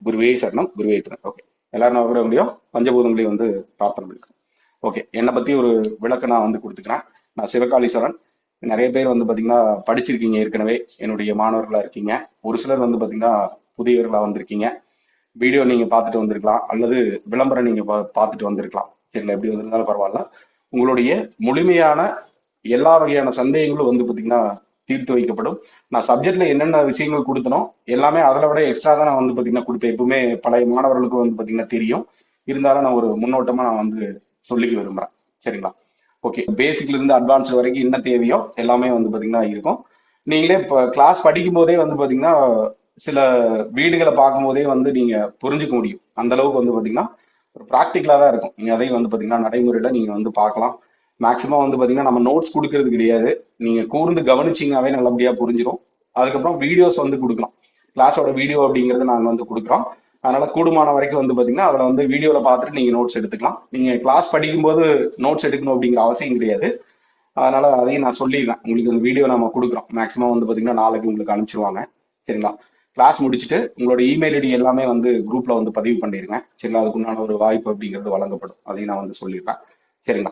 குருவே சரணம், குருவே துணை. ஓகே, எல்லாரும் நவகிரகங்களையும் பஞ்சபூதங்களையும் வந்து பிரார்த்தனை பண்ணிக்கிறோம். ஓகே, என்னை பத்தி ஒரு விளக்கம் நான் வந்து கொடுத்துக்கிறேன். நான் சிவகாளீஸ்வரன். நிறைய பேர் வந்து பாத்தீங்கன்னா படிச்சிருக்கீங்க, ஏற்கனவே என்னுடைய மாணவர்களா இருக்கீங்க. ஒரு சிலர் வந்து பாத்தீங்கன்னா புதியவர்களா வந்திருக்கீங்க. வீடியோ நீங்க பார்த்துட்டு வந்திருக்கலாம், அல்லது விளம்பரம் நீங்க பார்த்துட்டு வந்திருக்கலாம். சரிங்களா, எப்படி வந்திருந்தாலும் பரவாயில்ல. உங்களுடைய முழுமையான எல்லா வகையான சந்தேகங்களும் வந்து பாத்தீங்கன்னா தீர்த்து வைக்கப்படும். நான் சப்ஜெக்ட்ல என்னென்ன விஷயங்கள் கொடுத்தனோ எல்லாமே அதில் விட எக்ஸ்ட்ரா தான் நான் வந்து பாத்தீங்கன்னா கொடுப்பேன். எப்பவுமே பழைய மாணவர்களுக்கு வந்து பாத்தீங்கன்னா தெரியும். இருந்தாலும் நான் ஒரு முன்னோட்டமா நான் வந்து சொல்லிக்க விரும்புறேன். சரிங்களா, ஓகே. பேசிக்ல இருந்து அட்வான்ஸ் வரைக்கும் என்ன தேவையோ எல்லாமே வந்து பாத்தீங்கன்னா இருக்கும். நீங்களே இப்போ கிளாஸ் படிக்கும் போதே வந்து பாத்தீங்கன்னா சில வீடுகளை பார்க்கும் போதே வந்து நீங்க புரிஞ்சுக்க முடியும். அந்த அளவுக்கு வந்து பாத்தீங்கன்னா ஒரு ப்ராக்டிக்கலா தான் இருக்கும். நீங்க அதையும் வந்து பாத்தீங்கன்னா நடைமுறையில நீங்க வந்து பார்க்கலாம். மேக்சிமம் வந்து பாத்தீங்கன்னா நம்ம நோட்ஸ் கொடுக்கறது கிடையாது. நீங்க கூர்ந்து கவனிச்சீங்கன்னாவே நல்லபடியா புரிஞ்சிடும். அதுக்கப்புறம் வீடியோஸ் வந்து கொடுக்கலாம். கிளாஸோட வீடியோ அப்படிங்கறது நாங்க வந்து கொடுக்குறோம். அதனால கூடுமான வரைக்கும் வந்து பாத்தீங்கன்னா அதுல வந்து வீடியோல பார்த்துட்டு நீங்க நோட்ஸ் எடுத்துக்கலாம். நீங்க கிளாஸ் படிக்கும்போது நோட்ஸ் எடுக்கணும் அப்படிங்கிற அவசியம் கிடையாது. அதனால அதையும் நான் சொல்லிடுறேன். உங்களுக்கு இந்த வீடியோ நம்ம கொடுக்குறோம். மேக்ஸிமம் வந்து பாத்தீங்கன்னா நாளைக்கு உங்களுக்கு அனுப்பிச்சிருவாங்க. சரிங்களா, கிளாஸ் முடிச்சுட்டு உங்களோட இமெயில் ஐடி எல்லாமே வந்து குரூப்ல வந்து பதிவு பண்ணிருங்க. சரிங்களா, அதுக்குண்டான ஒரு வாய்ப்பு அப்படிங்கிறது வழங்கப்படும். அதையும் நான் வந்து சொல்லிடுறேன். சரிங்களா.